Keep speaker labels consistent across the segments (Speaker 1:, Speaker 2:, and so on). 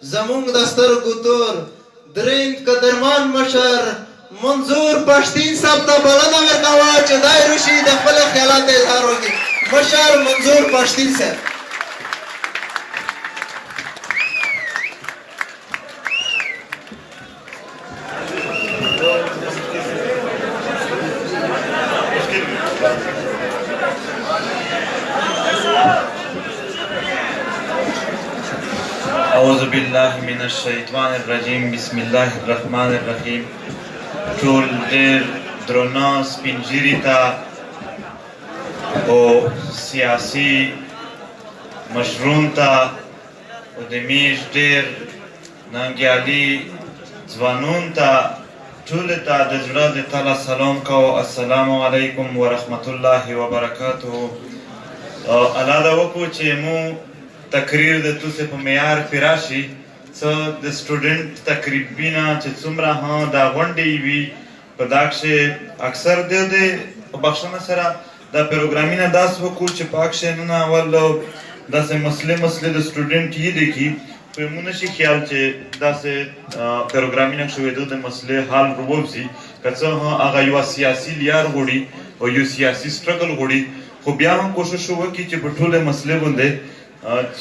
Speaker 1: زمونږ د سترګو تور درېیم قدرمن مشر منظور پښتین صاحب ته بلنه ورکوه چې دی راشي د خپلو خیالاتو اظهار وکړي. مشر منظور پښتین صاحب.
Speaker 2: اعوذ بالله من الشیطان الرجیم بسم الله الرحمن الرحیم. ټول ډېر درنه سپین ږیري ته او سیاسي مشرون ته او د میږ ډېر ننګیالي ځوانون ته ټولو ته د زړه د تله سلام کوو. السلام علیکم ورحمت الله وبرکاته. الله دا وکړو چې مو تقریر د توسې په معیار پې راشي. څه د سټوډنټ تقریبونه چې څومره دا غونډې وي په دا کښې اکثر د په بخښنه سره دا پروګرامونه داسې وکړو چې په کښې نن اول داسې مسلې د سټوډنټ یې دی کي په مو نه شي خیال چې داسې پروګرامونه کښې ویدو د مسلې حل ووځي. که څه هغه یوه سیاسي لیار غواړي او یو سیاسي سټرګل غواړي، خو بیا هم کوشش وکړي چې په ټولې مسلې باندې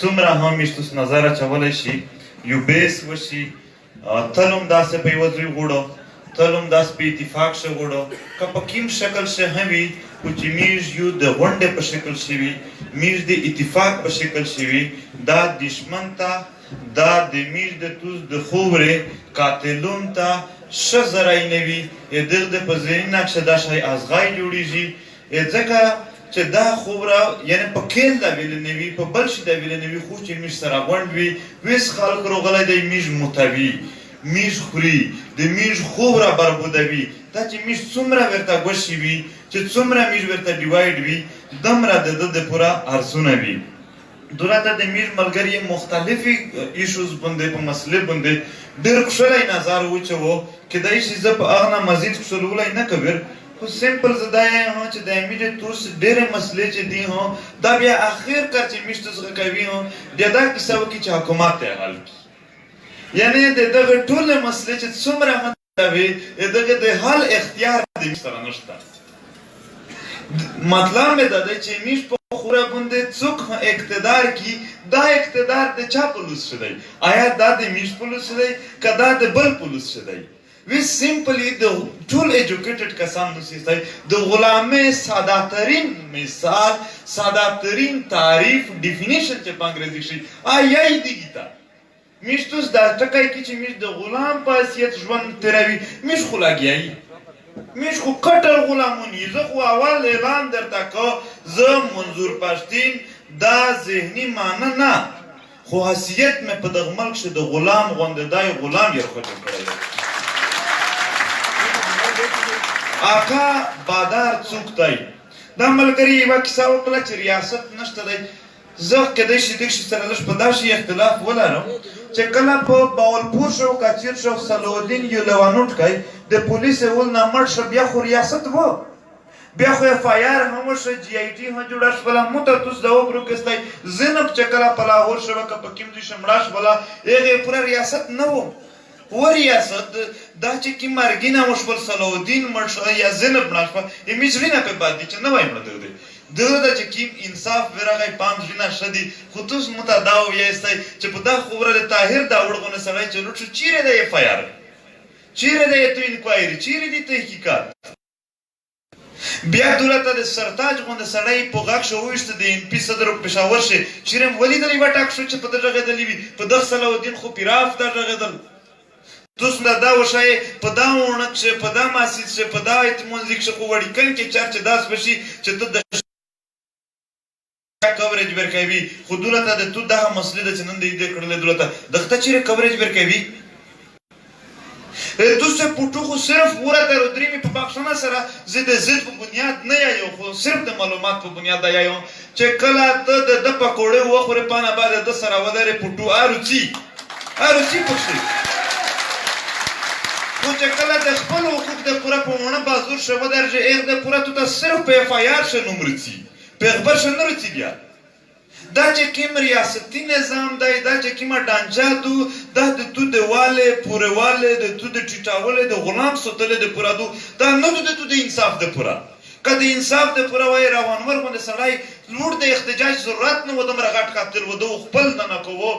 Speaker 2: څومره هم میشتوس نظر اچولی شي، یو بیس وشي. تل هم داسې په یوه ځای غواړو، تل هم داسې په اتفاق شه غواړو. که په کوم شکل شه هم وي، خو چې موږ یو د غونډې په شکل شه وي، موږ د اتفاق په شکل شه وي، دا دشمن ته، دا د موږ د توس د خوورې قاتلون ته ښه ذرایع نه وي. دغه د په ذهني نقشه دا شی ازغای جوړېږي. ځکه چې دا خوبره یعنې په کیل دا ویلې نه وي، په بل شي دا ویلې نه وي، خو چې موږ سره غونډ وي، ویس خلک راغلی دی موږ متوي، موږ خوري، د موږ خوب را بربودوي. دا چې موږ څومره ورته ګوشي وي، چې څومره موږ ورته ډیوایډ وي، دومره د ده د پوره ارزونه وي. دولته د موږ ملګري مختلفې ایشوز باندې په مسلې باندې ډېر کښلی نظر واچوو. کیدای شي زه په هغه نه مزید کښلولی نه کوم، خو سمپل زه دا یم چې د امیډیټ توس ډېرې مسلې چې دي دا بیا اخر کار چې موږ ته څخه کوي بیا دا کیسه وکړي چې حکومت یې حل کړي. یعنې د دغه ټولې مسلې چې څومره وي، د دغه د حل اختیار د موږ سره نشته. مطلب مې دا دی چې موږ په خوره باندې څوک اقتدار کي، دا اقتدار د چا په لوس شه دی؟ آیا دا د موږ په لوس شه دی که دا د بل په لوس شه دی؟ وی سمپلی د ټول ایجوکیټډ کسان نوسیستی د غلامۍ ساده ترین مثال، ساده ترین تعریف، ډیفینیشن چې په انګریزي شي آیا یې دیږي ته موږ توس دا ټکی کې چې موږ د غلام په حیثیت ژوند تېروي، موږ خو لګیایي، موږ خو کټر غلامون یو. زه خو اول اعلان درته کو، زه منظور پښتین دا ذهني معنی نه، خو حیثیت مې په دغه ملک کښې د غلام غوندې دا یو غلام یې راښکل کړی دی. آقا بادار څوک دی؟ دا ملګري یوه کیسه وکړه چې ریاست نشته دی. زه کیدای شي دغه شي سره لږ په دا شي اختلاف ولرم چې کله په باولپور شو، کاچیر شو، صلاحالدین یو لوانوټکی د پولیس اول نه مړ شه، بیا خو ریاست و، بیا خو اف آی آر هم وشوه، جی آی ټي هم جوړه شوله. مو ته توس دا وبروکستی زینب چې کله په لاهور شوه که په کوم ځای شه مړه شوله، هغې پوره ریاست نه و. و ریاست دا چې کوم مرګینه وشول، صلاحالدین مړ شو یا زینب مړه شوه، مې زړه نه پې بد دي چې نه وای مړه دغه دی. دغه ته چې کوم انصاف ورغی، پام زړه نه ښه دي. خو توس مو ته دا وویستی چې په دا خبره د طاهر داوړ غوندې سړی چې لوټ شو، چیرې دی اف آی آر؟ چیرې دی تو انکوایري؟ چیرې دی تحقیقات؟ بیا دولته د سرتاج غوندې سړی په غږ شو وویشته د ایم پي صدر پېښور شي، چیرې م ولیدل یوه ټاک شو چې په ده غږېدلي وي؟ په دغه صلاحالدین خو پراف دا غږېدل. توس دا وښایې په دا اوڼه کښې، په دا مسجد کښې، په دا ایتمونځي کښې، خو وړیکن کې چار چې داسې به شي چې ته د کوریج ورکوي. خو دولته د تو دغه مسلې ده چې نن د دې کړلې دولته دغه ته چیرې کوریج ورکوي؟ دوسته پوټو خو صرف ورته رودرېمې په بخښنه سره زه د ضد په بنیاد نه یایم، خو صرف د معلومات په بنیاد دا یایم چې کله ته د ده پکوړې وخورې پانه بعد د ده سره ودرې پوټو اروڅي پکښې، خو چې کله د خپل حقوق د پوره په وڼه بازور شه ودرېږې، هغه د پوره تو ته صرف په اف آی آر شه نوم رسي، په اخبار شه نه رسي. بیا
Speaker 3: دا چې کوم ریاستي نظام دی دا چې کومه ډانچه دو دا د تو د والی پورهوالی د تو د ټیټاولی د غلام ساتلی د پوره دو دا نه دو د تو د انصاف د پوره که د انصاف د پوره وای روانور غوندې سړی لوړ د احتجاج ضرورت نه و دومره غټ قاتل و ده خپل دنه کوو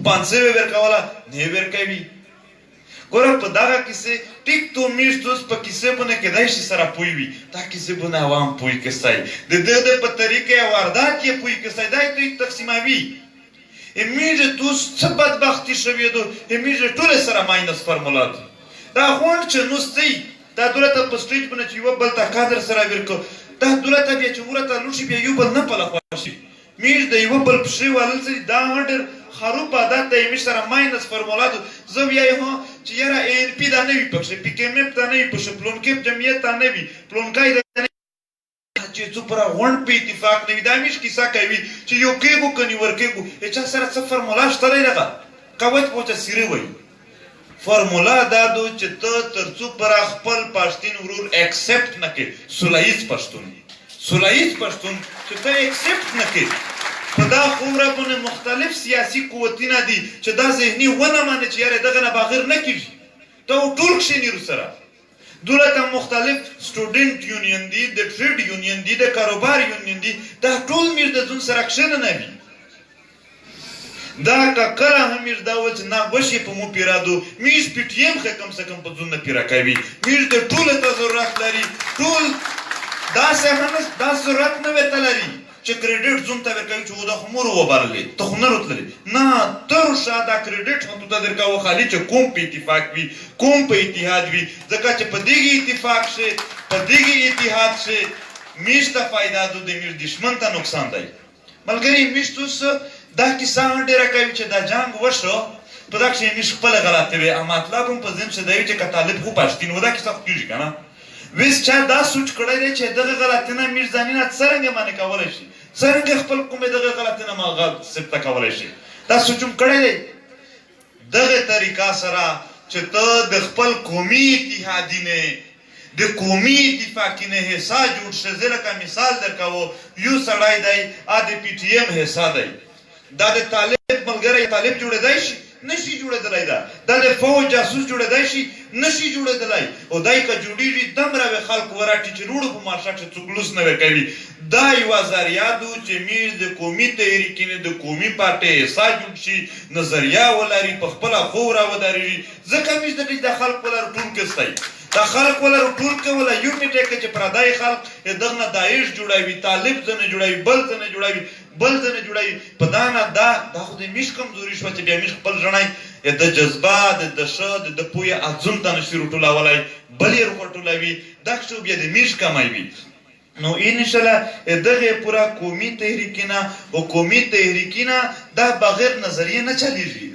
Speaker 3: 500 یې ورکوله نه یې ورکوي ګوره په دغه کیسې ټیک تو میش تو اوس په کیسې باندې کیدای شي سره پوه وي دا کیسې باندې عوام پوه کیسای د ده په طریقې واردات یې پوه کیسای دا یې تقسیموي امیجه تو څه بدبختي شوې ده امیجه ټولې سره ماینس فرموله ده دا غونډ چې نوستی دا دولت په سټیج باندې چې یو بل ته کادر سره ورکو دا دولت بیا چې ورته لوشي بیا یو بل نه په لخوا شي میش د یو بل پښې والل سي دا هډر خروب عادت د میش سره ماینس فرموله ده زه بیا یې هو چې یاره ان پی دا نه وي پکښې پی کې مپ ته نه وي پکښې پلونکې جمعیت ته نه وي پلونکای د چې څو پر غونډ په اتفاق نه وي دا میش کیسه کوي چې یو کېږو کني ورکېږو چا سره څه فرموله شته دی دغه قوت پوچه سیرې وایي فرمولا دا دو چې ته تر څو پر خپل پښتون ورور اکسپټ نه کې سولایز پښتون چې ته اکسپټ نه کې په دا خوره باندې مختلف سیاسي قوتونه دي چې دا ذهني ونه مانه چې یاره دغه نه بغیر نه کیږي ته ټول کښېني سره دولت مختلف سټوډنټ یونین دي د ټریډ یونین دي د کاروبار یونین دي دا ټول میر د ځون سره کښېنه نه وي دا کله همیش دا و چې نه وشي په مو پیرادو میش پی ټی ایم خو کم سے کم په ځون نه پیرا کوي میش د ټول ته ضرورت لري ټول دا څه دا ضرورت نه وته لري چې کریډټ ځون ته ورکوي چې ودا خمور وبارلې ته خو نه راتللی نه تر شاده کریډټ هم ته درکاو خالي چې کوم په اتفاق وي کوم په اتحاد وي ځکه چې په دغه اتفاق شي په دغه اتحاد شي میش ته فائدہ دو د میش دشمن ته نقصان دی ملګری میش توس دا کیسه ډیره کوي چې دا جنگ وشو په دا کې میش خپل غلطه وي اما مطلب هم په ځین څه دی چې طالب خو پښتون ودا کیسه کیږي کنه ویس چا دا سوچ کړی دی چې دغه غلطینه میش ځانینه څرنګه باندې کولای شي څرنګه خپل کومه دغه غلطینه ما غلط سپته کولای شي دا سوچم کړی دی دغه طریقه سره چې ته د خپل قومي اتحادینه د قومي اتفاقینه حصہ جوړ شې لکه مثال درکاو یو سړی دی ا د پی ټی ایم حصہ دی دا د طالب ملګری طالب جوړېدای شي نشي جوړېدلی دا د فوج جاسوس جوړېدای شي نشي جوړېدلی او دای که جوړېږي دومره به خلک وراټي چې روړو په مارشا کښې څوک لوس نه ورکوي دا یوه ذریعه دو چې میز د قومي تحریکینې د قومي پارټۍ حصه جوړ شي نظریه ولري په خپله خو راودرېږي ځکه میز د خلک وله رټونکی ستی دا خلک وله رټونکی وله یونټ یې که چې پردی خلک دغه نه داعش جوړوي طالب ځنه جوړوي بل ځنه جوړوي په دا نه دا خو د میش کمزوري شوه چې بیا میش خپل ژڼی د جذبه د شه د پویې اځون ته نشي رټولولی بل یې رټولوي دا شو بیا د میش کمی وي نو انشاءالله دغه پورا قومي تحریکینه او قومي تحریکینه دا بغیر نظریه نه چلیږي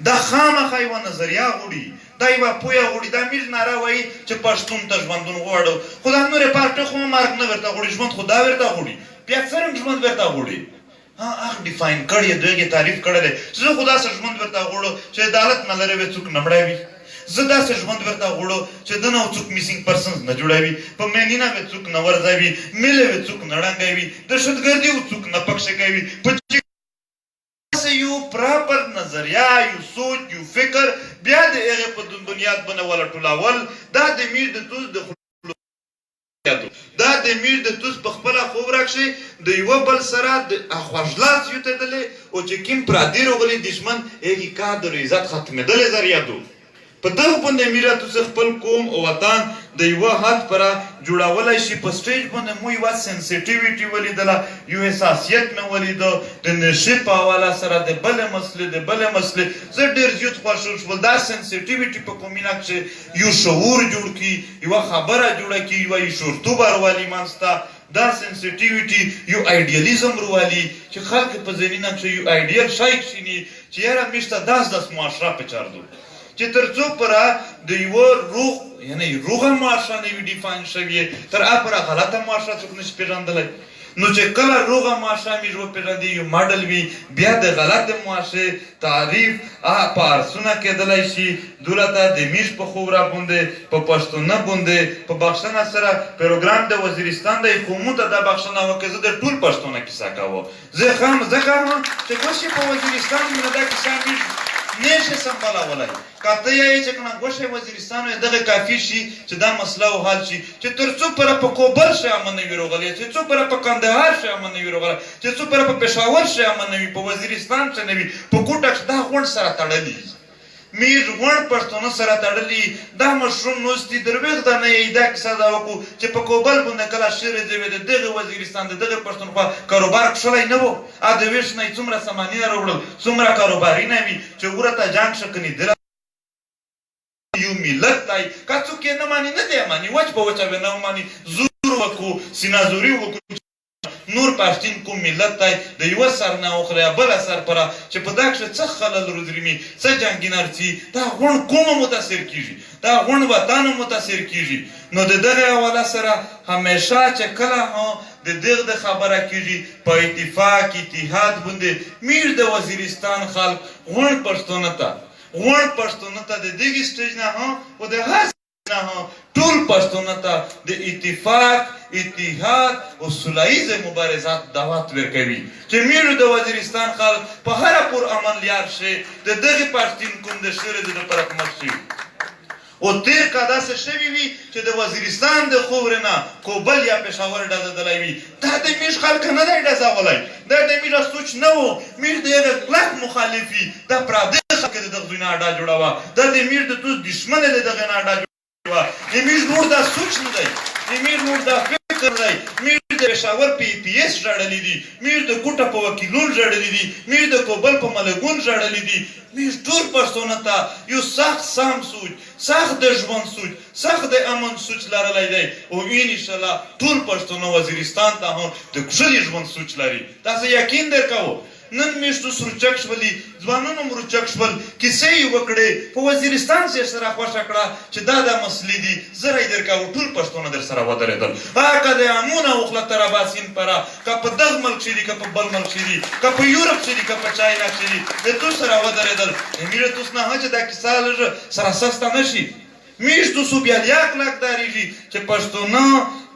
Speaker 3: دا خامخا یوه نظریه غواړي دا یوه پویه غواړي دا میږ ناره وایي چې پښتون ته ژوندون غواړو خو دا نورې پارټۍ خو مرګ نه ورته غواړي ژوند خو دا ورته غواړي بیا څرنګه ژوند ورته غواړي هغه ډیفاین کړی یې دوی تعریف کړی دی زه خو داسې ژوند ورته غواړو چې عدالت نه لري څوک نه مړی وي زه داسې ژوند ورته غواړو چې د نه څوک میسینګ پرسنز نه جوړوي په مینینه به څوک نه ورځوي میلې به څوک نه ړنګوي دهشتګردي به څوک نه پکښې کوي یو پراپر نظریه یو سوچ یو فکر بیا د هغې په بنیاد باندې ولټولول دا د میر د توس د دا د میر د توس په خپله خوب راکښې د یوه بل سره د خوږلاس یوتېدلی او چې کوم پردي راغلی دشمن هغې کار د عزت ختمېدلی ذریعه دو په دغه باندې میره توس خپل قوم او وطن د یوه حد پره جوړولی شي په سټیج باندې مو یوه سنسیټیویټي ولیدله یو حساسیت مې ولیده د نشې په حواله سره د بلې مسلې زه ډېر زیات خوښ شول دا سنسیټیویټي په قومینه کښې یو شعور جوړ کړي یوه خبره جوړه کړي یوه شورتوب راولي منځ ته دا سنسیټیویټي یو ایډیالیزم راولي چې خلک په ذهنینه کښې یو ایډیل شی کښېني چې یاره موږ ته داسې معاشره پچار دو چې تر څو پره د یوه روغ یعنی روغه معاشره نه وي ډیفاین شوې تر هغه پره غلطه معاشره څوک نشي پېژندلی نو چې کله روغه معاشه میږ وپېژندي یو ماډل وي بیا د غلط معاشې تعریف په ارسونه کېدلی شي دولته د میږ په خوره باندې په پښتونه باندې په بخښنه سره پروګرام د وزیرستان دی خو مونږ ته دا بخښنه وکړه زه د ټول پښتونه کیسه کوم زه ښه ځکه چې ګوښې په وزیرستان باندې دا کیسه میږ نشي سمبالولی که ته یې چې کنه ګوښې وزیرستان وي دغه کافي شي چې دا مسله او حل شي چې تر څو پره په کوبل شي امن نه وي روغلی چې څو پره په کندهار شي امن نه وي روغلی چې څو پره په پېښور شي امن نه وي په وزیرستان چې نه وي په کوټه دا غونډ سره تړلي میر غونډ پښتونه سره تړلي دا مشروم نوستي دروېغ دا نه یې دا کیسه دا وکړو چې په کوبل باندې کله شیرې دی د دغه وزیرستان د دغه پښتونخوا کاروبار کښلی نه و د ویش نه یې څومره سامانونه راوړل څومره کاروبارونه وي چې ورته جان شکني دله یو ملت دی که څوک یې نه ماني نه دی ماني وچ په وچه به نه ماني زور وکړو سینازوري وکړو نور پښتون کوم ملت دی د یوه سر نه وخوري بله سر پره چې په دا کښې څه خلل روزرمي څه جنګینر څي دا غونډ کومه متاثر کېږي دا غونډ وطن متاثر کېږي نو د دغه حواله سره همیشه چې کله د دغه د خبره کېږي په اتفاق اتحاد باندې میر د وزیرستان خلک غونډ پښتونه ته د دغې سټیج نه او د هر ټول پښتونه ته د اتفاق اتحاد او سوله ییزې مبارزات دعوت ورکوي چې میرو د وزیرستان خلک په هره پر امن لیار شي د دغې پښتون کوم د شیرې د لپاره مخ شي او تیر که داسې شوي وي چې د وزیرستان د خاورې نه کوبل یا پېښور ډزېدلی وي دا د میږ خلک نه دی ډزولی دا د میږه سوچ نه و میږ د هغه کلک مخالف وي دا پردی خلک د دغه دوی نه اډه جوړوه دا د میږ د توس دشمن د دغه نه اډه جوړوه د میږ نور دا سوچ نه دی د میږ نور دا فکر دی میږ د پېښور په پی ایس ژړلی دي میږ د کوټه په وکیلون ژړلی دي میږ د کوبل په ملګون ژړلی دي میږ ټول پښتونه ته یو سخت سم سوچ سخت د ژوند سوچ سخت د امن سوچ لرلی دی او انشاءالله ټول پښتونه وزیرستان ته هم د ښکلي ژوند سوچ لري تاسو یقین درکوو نن میشتو سروچک شولي ځوانانو هم روچک شول کیسې یې وکړې په وزیرستان چې سره خوښه کړه چې دا مسلې دي زه یې درکوو ټول پښتونه در سره ودرېدل که د امونه وخله تر اباسین پره که په دغه ملک شي دي که په بل ملک شي دي که په یورپ شي دي که په چاینا شي دي د تو سره ودرېدل میره توس نه چې دا کیسه لږ سره سسته نه شي میشتو سو بیا لیاک لاک داریږي چې پښتونه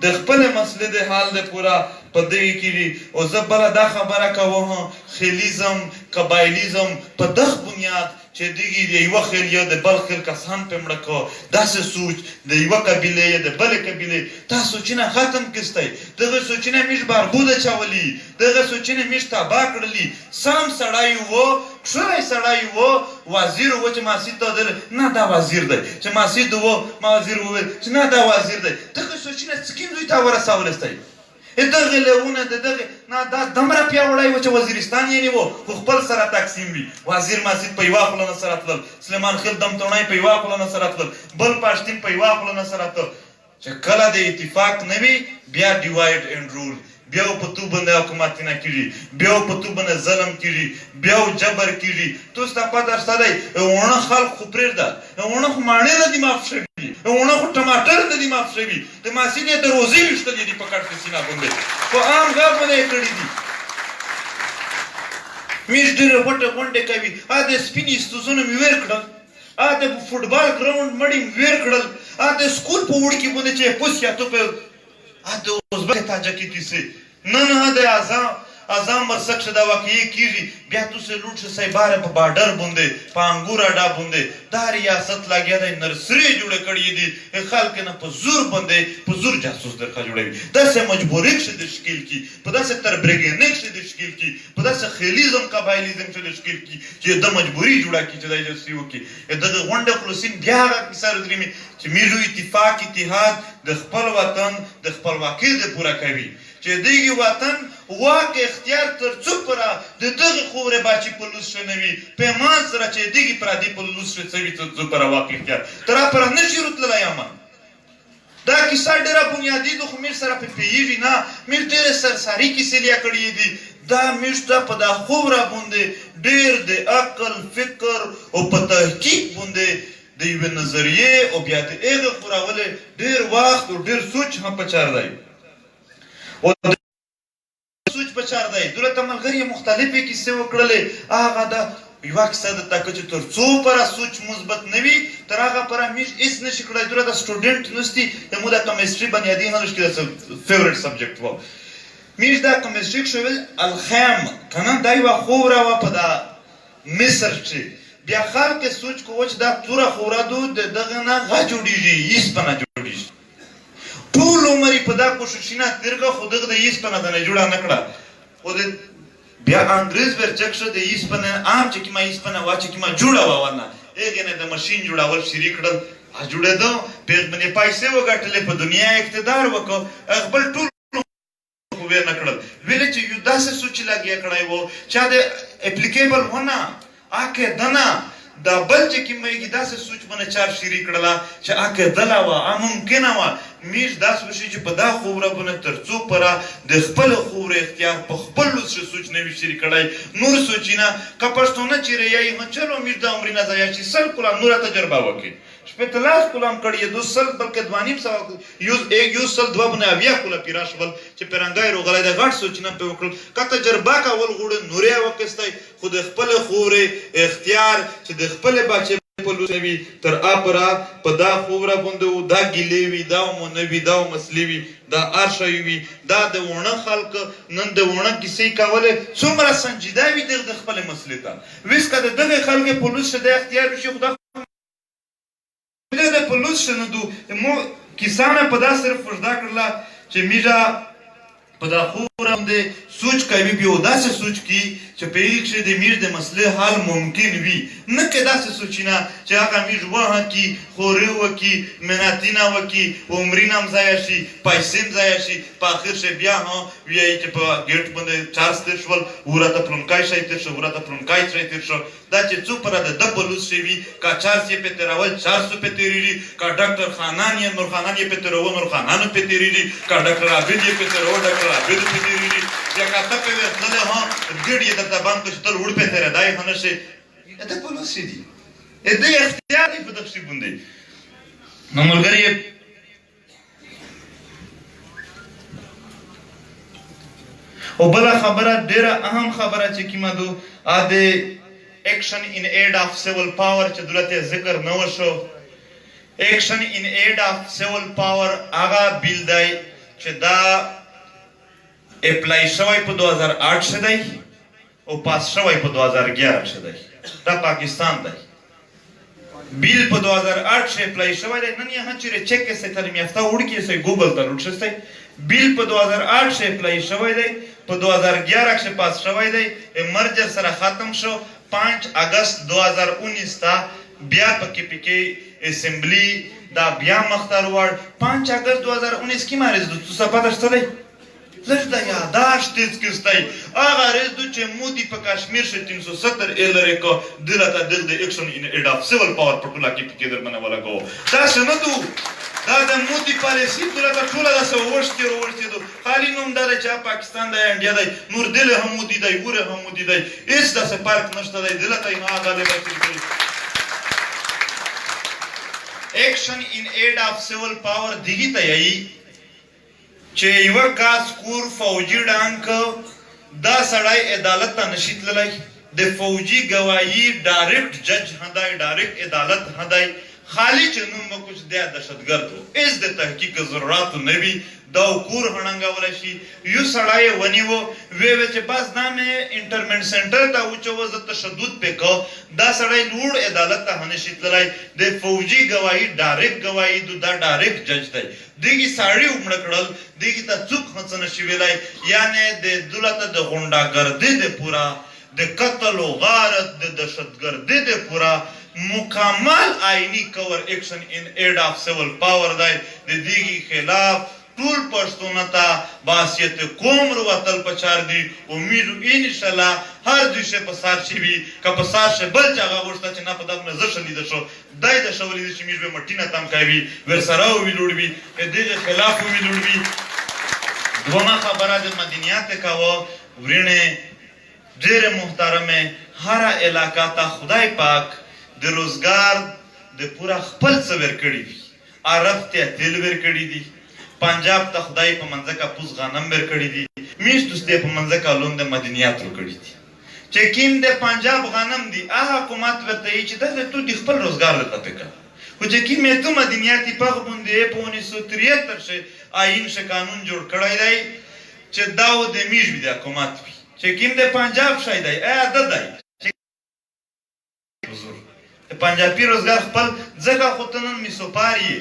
Speaker 3: د خپلې مسلې د حال د پوره په دغې کې دي او زه بله دا خبره کوم خیلیزم قبایلیزم په دغه بنیاد چې دغې د یوه خیل یا د بل خیل کسان پې مړه کړه داسې سوچ د یوه قبیلې یا د بلې قبیلې دا سوچونه ختم کستی دغه سوچونه میږ باربود اچولي دغه سوچونه میږ تباه کړلي سم سړی و ښکلی سړی و وزیر و چې مسجد ته ودرېد نه دا وزیر دی چې مسجد و ما وزیر وویل چې نه دا وزیر دی دغه سوچونه سکیم دوی ته ورسولی ستی دغه لیونه د دغه نه دا دومره پیاوړی و چې وزیرستان یې نیو خو خپل سره تقسیم وي وزیر مسجد په یوه خوله نه سره تلل سلیمان خېل دمتوڼی په یوه خوله نه سره تلل بل پښتون په یوه خوله نه سره تلل چې کله د اتفاق نه وي بیا ډیوایډ اینډ رول بیا په تو باندې حکومتونه کېږي بیا په تو باندې ظلم کېږي بیا جبر کېږي توس ته پته شته دی اوڼه خلک خو پرېږده اوڼه خو ماڼۍ نه دي معاف شوي اوڼه خو ټماټر نه دي معاف شوي د محصین یې د روزې ویشتلي دي په کټ کې سینه باندې په عام غاب باندې یې کړي دي میږ ډېرې غوټې غونډې کوي د سپین استوزونه مې ویر کړل د فوټبال ګراونډ مړي مې ویر کړل د سکول په وړکي باندې چې پوس یا تو په د ازبک تاجکي کیسې نن د اعظم مرسک چې دا واقعي کېږي بیا تاسې لوټ شئ سایباره په باډر باندې په انګور اډه باندې دا ریاست لګیا دی نرسرۍ جوړې کړي دي خلک نه په زور باندې په زور جاسوس درخه جوړوي داسې مجبوري کښې د شکیل کي په داسې تربریګنۍ کښې د شکیل کي په داسې خیلیزم قبایلیزم کښې د شکیل کي چې د مجبوري جوړه کړي چې دا جاسوسي وکړي دغه غونډه خلاصین بیا هغه کیسه رودرمي چې میرو اتفاق اتحاد د خپل وطن د خپلواکۍ د پوره کوي چې دغه وطن واک اختیار تر څو پره د دغه خورې باچې په لوس شه نه وي پیمان سره چې دغه پردي په لوس شه څه وي تر څو پره واک اختیار تر پره نه شي راتللی امن دا کیسه ډېره بنیادي ده خو موږ سره پې پوهېږي نه موږ ډېرې سرساري کیسې لیا کړي دي دا موږ ته په دا خوره باندې ډېر د عقل فکر او په تحقیق باندې د یوې نظریې او بیا د هغې خورولې ډېر وخت او ډېر سوچ هم پکار دی سوچ پچار دی دولت ملګری مختلفې کیسې وکړلې هغه د یوه کیسه درته که چې تر څو پره سوچ مثبت نه وي تر هغه پره میش هیڅ نشي کړی دوله د سټوډنټ نستی د مو د کمیسټري بنیادي هنرش کې د فیورټ سبجیکټ و میش دا کمیسټري کې شویل الخام کنه دا یوه خوره وه په دا مصر چې بیا خلک سوچ کوو چې دا توره خوره دو د دغه نه غه جوړېږي هیڅپنه جوړېږي ټول عمر یې په دا کوششونه تېر کړه خو دغه د هیڅپنه د نه جوړه نه کړه خو د بیا انګریز ورچک شو د هیڅپنه عام چې کومه هیڅپنه وه چې کومه جوړه وه ورنه هغې نه د مشین جوړول شروع کړل جوړېده پرې پیسې وګټلې په دنیا اقتدار وکړ خپل ټول خو ویې نه کړل ویلې چې یو داسې سوچ لګیا کړی و چې د اپلیکیبل ونه عقیده دا بل چې کومه داسې سوچ باندې چار شروع کړله چې عقیده وه ممکنه وه میش داسې وشي چې په دا خوره باندې تر څو پره د خپل خوره اختیار په خپل سوچ نه وي شروع کړی نور سوچونه که پښتونه چیرې یایي چلو میش د عمرې نه ضایع شي 100 کلام نوره تجربه وکړي شپېته کلام کړي 200 بلکې 2.5 یو سل دوه باندې 80 کله پیرا شول چې پیرنګای روغلی د غټ سوچونه پې وکړل که تجربه کول غواړي نورې واخیستی خو د خپل خوره اختیار چې د خپل بچې په لوس وي تر اپرا په دا خوره باندې و دا ګیلې وي دا مونه وي دا مسلې وي دا هر شی وي دا د وڼه خلک نن د وڼه کیسې کولې څومره سنجیده وي د خپلې مسلې ته ویس که د دغې خلکې په لوس د اختیار وشي خو دا د په لوس شه نه دو مو کیسه نه په دا صرف وژده کړله چې میژه په دا خوره باندې سوچ کوي بیا داسې سوچ کي چې په هغې کښې د میژ د مسلې حل ممکن وي نه که داسې سوچونه چې هغه میژ وهکي خورې وکړي منتینه وکړي عمرین هم ضایع شي پیسې هم ضایع شي په اخر شی بیا هم وایي چې په ګیټ باندې چارج تېر شول وراته پلونکی شی تېر شو وراته پلونکی شی تېر شو دا چې څو پره د ده په لوس شی وي که چارج یې پې تېرول 400 پې تېرېږي که ډاکټر خانان یې نور خانان یې پې تېروه نور خانانو پې تېرېږي که ډاکټر عابد یې پې تېروه ډاکټر عابدو پې تېرېږي یا که ته پې ورتللی ها ګډ یې درته بند کړه چې تل وړ پې تېرېدا یې ښه نه شي د په لوس شی دي د دوی اختیار دی په دغه شي باندې نو ملګري او بله خبره ډېره اهم خبره چې کومه دو د ایکشن ان ایډ آف سیول پاور چې دولت یې ذکر نه وشو ایکشن ان ایډ آف سیول پاور هغه بیل دی چې دا اپلای شوی په 2008 شه دی او پاس شوی په 2011 شه دی دا پاکستان دی بیل په 2008 شه اپلای شوی دی نن یې چیرې چک کړئ تعلیم یافته وړکې سئ ګوګل ته روټ بیل په 2008 شه اپلای شوی دی په 2011 کې پاس شوی دی مرجر سره ختم شو 5 اگست 2019 تا بیا پکې پکې اسمبلی دا بیا مختار وړ 5 اگست 2019 کې مارز د څه پاتې شته لږ د یاداشت تیز کېستی هغه ریز دو چې مودي په کشمیر شه 370 یې لرې کو دلته د ایکشن ان ایډ آف سیول پاور په ټوله کې پکې در باندې ولګو داسې نه دو دا د مودي پالیسي دلته ټوله داسې ووښتېدو خالي نوم دا دی چې پاکستان دی انډیا دی نور دل هم مودي دی ور هم مودي دی هېڅ داسې فرق نشته دی دلته یې نو هغه دی ایکشن ان ایډ آف سیول پاور دغې ته یایي چې یوه کاس کور فوجي ډانګ دا سړی عدالت ته نشي تللی د فوجي ګواهي ډایرکټ جج هدی ډایرکټ عدالت هدی خالی چې نوم وکړو چې دی دهشتګرد و هېڅ د تحقیق ضروراتو نه وي دا کور هړنګولی شي یو سړی یې ونیو ویې چې بس دا مې انټرمنټ سنټر ته واچوه زه تشدد پې کو دا سړی لوړ عدالت ته نشي تللی د فوجي ګواهي ډایرکټ ګواهي دا ډایرکټ جج دی دغې سړي ومړه کړل دغې ته څوک څه نشي ویلی یعنې د دولته د غونډاګردۍ د پوره د قتل و غارت د دهشتګردۍ د پوره مکمل آئینی کور ایکشن ان ایډ آف سیول پاور دی د دغې خلاف ټول پښتونه ته باسیت قوم روتل پچار دي امید انشاءالله هر دوی شی په سار شي وي که په سار شي بل چې هغه غوښته چې نه په دغه نه زه ښه لیده شو دی د ښه ولیده چې میږ به مټینه تم کوي ورسره وي لوړ وي د دغې خلاف وي لوړ وي دومه خبره د مدنیات کوه ورینې ډېرې محترمې هره علاقه ته خدای پاک د روزګار د پوره خپل څه ورکړي وي عرب ته تیل ورکړي دي پنجاب ته خدای په منځکه پوز غنم ورکړي دي میش دوستی په منځه کالون د مدنیات وکړي دي چې کیم د پنجاب غنم دي هغه حکومت ورته یې چې دلته تو د خپل روزګار لپاره پکا خو چې کیم یې تو مدنیاتي په باندې په 1973 شي آئین شه قانون جوړ کړی دی چې داو د میش وی د حکومت وي چې کیم د پنجاب شای دی د دی حضور پنجابی روزګار خپل ځکه خو ته نن میسوپاری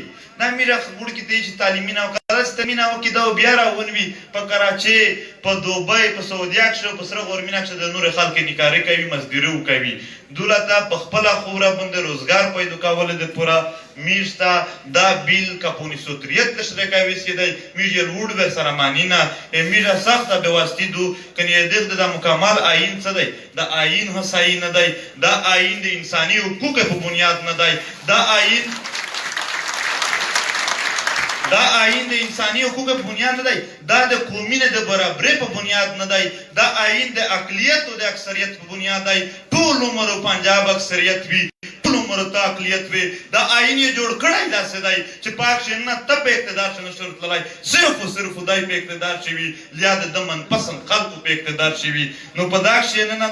Speaker 3: دا میرا خبر کې دی چې تعلیمي نه وکړه ستمینه او کې دا بیا راونوي په کراچي په دوبۍ په سعودي کې په سره غورمینه کې د نور خلک نکاري کوي مزدوري کوي دولت په خپل خوره باندې روزګار پیدا کول د پورا میشتا دا بیل کا 1973 سره کوي چې دی میجر وډ ور سره مانینا میرا سخت به واسطي دو کني د مکمل آئین څه دی دا آئین هسای نه دی دا آئین د انساني حقوقو په بنیاد نه دی دا آئین د انساني حقوقو په بنیاد نه دی دا د قومي نه د برابرۍ په بنیاد نه دی دا آئین د اقلیت او د اکثریت په بنیاد دی ټول عمر پنجاب اکثریت وي ټول عمر ته اقلیت وي دا آئین یې جوړ کړی داسې دی چې پاک شي نه ته په اقتدار شې نه شرط تللی صرف او صرف خدای په اقتدار شي وي یا د ده منپسند خلکو په اقتدار شي وي نو په دا کښې نه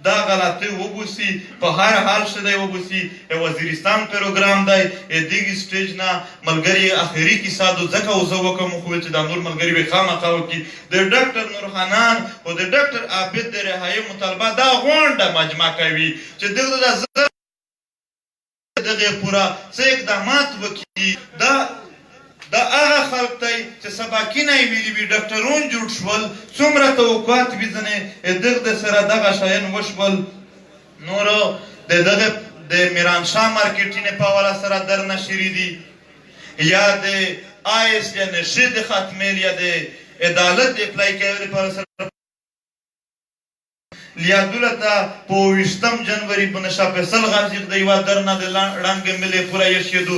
Speaker 3: دا غلطۍ وبوسي په هر حال شه دی وبوسي وزیرستان پروګرام دی دغې سټیج نه ملګري اخري کیسه دو ځکه اوزه وکړم خو چې دا نور ملګري به خامخا وکړي د ډاکټر نورخانان او د ډاکټر عابد د رهایي مطالبه دا غونډه مجمع کوي چې دغه دغه پورا څه اقدامات وکړي دا هغه خلک دی چې سباکینه یې ویلي وي ډاکټرون جوړ شول څومره توقعات وي ځینې دغه سره دغه شیان وشول نورو د دغه د میرانشاه مارکیټینې په حواله سره درنشري دي یا د آیس یا نشې د ختمیل یا د عدالت د اپلای کولو لپاره سره لیادولتا په 20 جنوري په نشه فیصل غازی د یو درنه د ړنګ ملي پورا یشیدو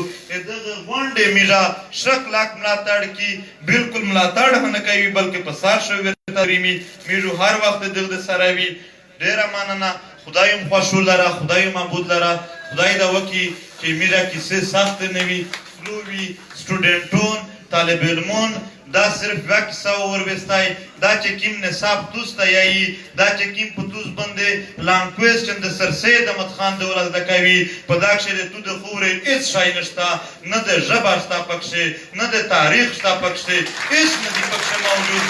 Speaker 3: دغه غونډې میرا شک لاک ملاتړ کی بالکل ملاتړ نه کوي بلکې په سار شو ورتريمي میرو هر وخت دغه سره وي ډیر مننه خدایم خوشو لره خدایم معبود لره خدای دا وکي چې میرا کیسه سخت نه وي فلووي سټوډنټون طالب علمون دا صرف وقت وروستای دا چې کیم نصاب توس تیایی دا چې کیم په توس باندې لانګ کوېسچن د سر سید احمد خان د ولز د کوي په دا کښې د تو د خورې هېڅ شی نشته نه د ژبه شته پکښې نه د تاریخ شته پکښې هېڅ نه دي پکښې موجود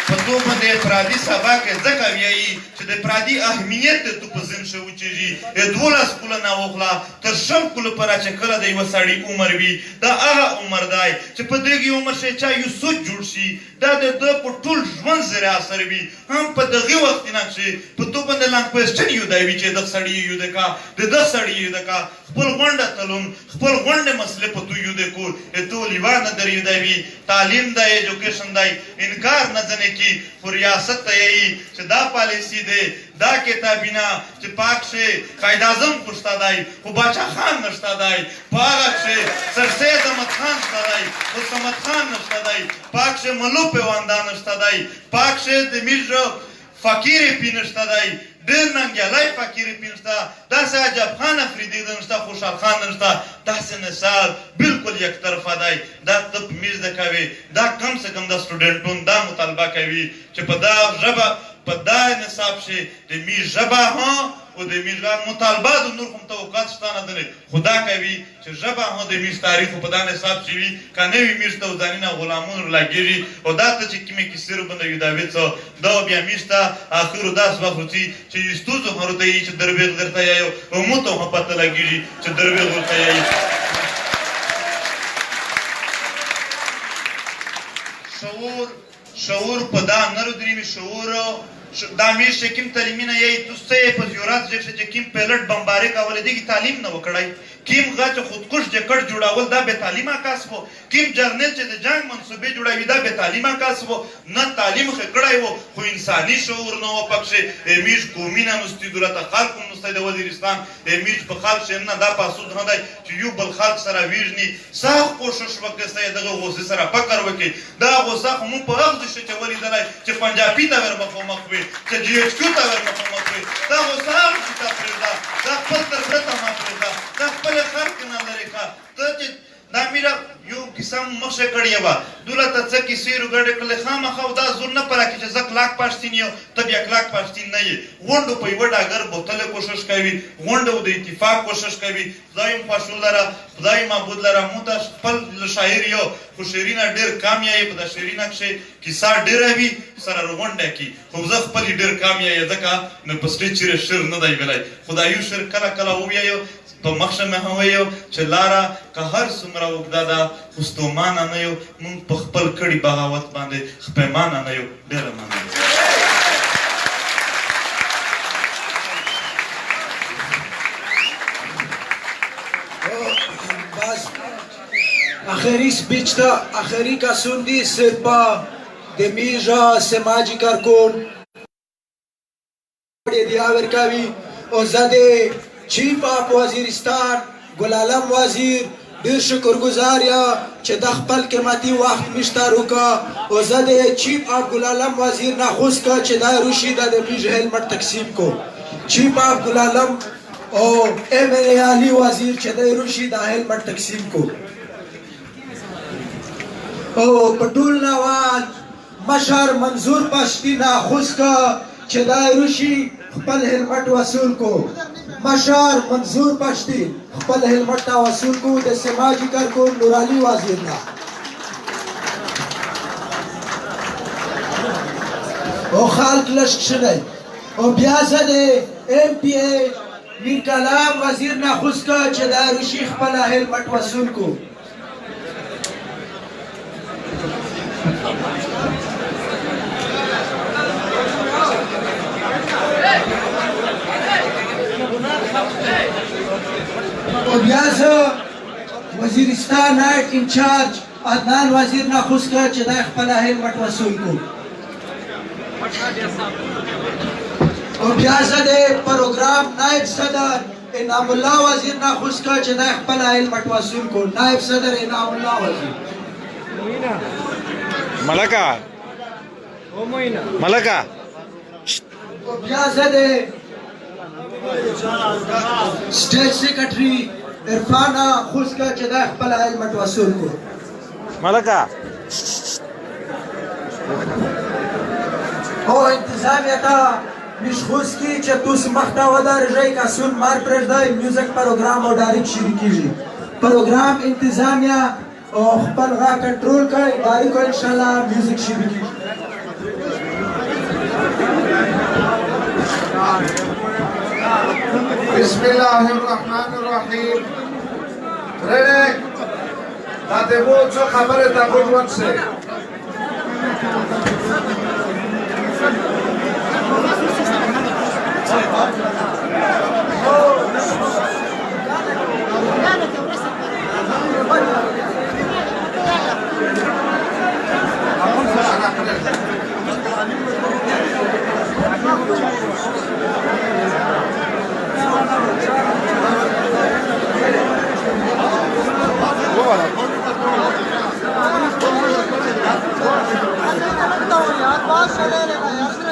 Speaker 3: په تو باندې افرادي سبا کې ځکه ویایي چې د افرادي اهمیت د تو په ذهن شه وچېږي 12 کلونه واخله تر 100 کلو پورې چې کله د یوه سړي عمر وي دا هغه عمر دی چې په دغې عمر شی چا یو سوچ جوړ شي دا د ده په ټول ژوند زیر اثر وي هم په دغې وخت نه کښې په تو باندې لانګ کوېسچن یو دی وي چې دغه سړي یې یو ده کا د دغه سړي یو ده کا خپل غونډه تلون خپل غونډې مسلې په تو یو دی کو تو لیوا نه در یو دی وي تعلیم دی ایجوکیشن دی انکار نه ځنې کی خو ریاست ته یې چې دا پالیسي دی دا کتابینه چې پاک شي قائد اعظم خو شته دی خو باچا خان نشته دی په هغه کښې سر سید احمد خان شته دی خو صمد خان نشته دی پاک کښې ملو پیوندان نشته دی پاک کښې د میرزا فقیر پي نشته دی ډېر ننګیالی فقیر پي نشته داسې عجب خان افریدي نشته خوشحال خان نشته داسې نصاب بالکل یک طرفه دی دا ته په میز د کوي دا کم سے کم د سټوډنټون دا مطالبه کوي چې په دا ژبه په دا نصاب شي د میز ژبه ها او د میز مطالبه د نور کوم توقعات شته نه دی خو دا کوي چې ژبه ها د میز تاریخ په دا نصاب شي وي که نه وي میز ته ځانونه غلامون ورلګېږي او دا ته چې کومې کیسې ورباندې ویداوي څه دا بیا میز ته اخرو داسې وخت وځي چې ستونزو هرو ته یي چې دروېغ درته یایو او مو ته هم پته لګېږي چې دروېغ ورته یایي شعور په دا نه رودرېږي شعور دا میز چې کوم تعلیمي نه یی تو څه په زیورات چې کوم پیلټ بمباري کولی دغې تعلیم نه وکړی کیم غچ خودکش جکړ جوړول دا بې تعلیمه کس و کیم جرنیل چې د جنګ منصوبې جوړوي دا بې تعلیمه کس و نه تعلیم ښه کړی و خو انساني شعور نه و پکښې میږ قومي نه نستی دولته خلق هم نستی د وزیرستان میږ په خلق شي نه دا پاسود نه دی چې یو بل خلق سره ویژني سخت کوشش وکړي سړی دغه غوسې سره فکر وکړي دا غوسه خو مونږ په هغه ځای چې ولیدلی چې پنجابي ته ور مخامخ وي چې جي ایچ کیو ته ور مخامخ وي دا غوسه هغه چې ته پرېږده دا خپل تر برته مه پرېږده دا خپل خلق نه لرې کړه ته چې دا میره یو کیسه مخ شه کړې وه دولته څه کیسې روګډې کړلې خامخا دا زور نه پره کې چې زه کلاک پښتین یم ته بیا کلاک پښتین نه یې غونډو په یوه ډاګر بوتلې کوشش کوي غونډو د اتفاق کوشش کوي خدای م خوښول لره خدای معبود لره مونږ ته خپل شاعر یو خو شعرونه ډېر کم یې په دا شعرونه کښې کیسه ډېره وي سره غونډه کې خو زه خپل یې ډېر کم یې ځکه نو په سټېج چیرې شعر نه دی ویلی خو دا یو شعر کله کله وویایو په مخشه مې هم ویو چې لاره که هر څومره اوږده ده خو ستومانه نه یو مونږ په خپل کړي بغاوت باندې خپیمانه نه یو ډېره مننه
Speaker 4: آخری سپیچ تا آخری کا سندی سرپا دمیجا سماجی کارکون دیاور کاوی او زده چیف آف وزیرستان گلالم وزیر ډیر شکرګزار یا چې د خپل قیمتي وخت مشته روکا او زده چیف آف گلالم وزیر ناخوش کا چې دا روشي د میج هلمٹ تقسیم کو چیف آف گلالم او ایم ای علی وزیر چې د روشي د هلمٹ تقسیم کو او پټول نوان مشر منظور پشتی ناخوش کا چې دا روشي خپل هلمٹ وصول کو مشر منظور پشتی خپل هلمٹ تا وصول کو د سماجی کارکون نورعلی وزیر نا او خالق لشک شدی او بیا زده ایم پی ای میر کلام وزیر ناخوش کا چې دا روشي خپل هلمٹ وصول کو او بیا زه وزیرستان نایب انچارج عدنان وزیر ناخوش کا چې دا خپل هلمٹ وصول کو او بیا زه د پروګرام نایب صدر انعام الله وزیر ناخوش کا چې دا خپل هلمٹ وصول کو نایب صدر انعام الله وزیر
Speaker 5: ملکه ملکه
Speaker 4: او بیا زه د سټیج سیکرټري عرفان خوش کا چې دا خپل هلمٹ وصول کو
Speaker 5: ملکه
Speaker 4: او انتظامیه ته مشخوص کی چې تاسو مخته ودرېږئ که سون مار پرېږدئ میوزیک پروګرام او ډایرکټ شروع کیږي پروګرام انتظامیه او خپل غږ کنټرول کړئ ډایرکټ انشاءالله میوزیک شروع کیږي
Speaker 6: بسم الله الرحمن الرحیم ریډی دا د مو څو خبره ته ګډ ورسه
Speaker 7: यार बहुत चले रहे यार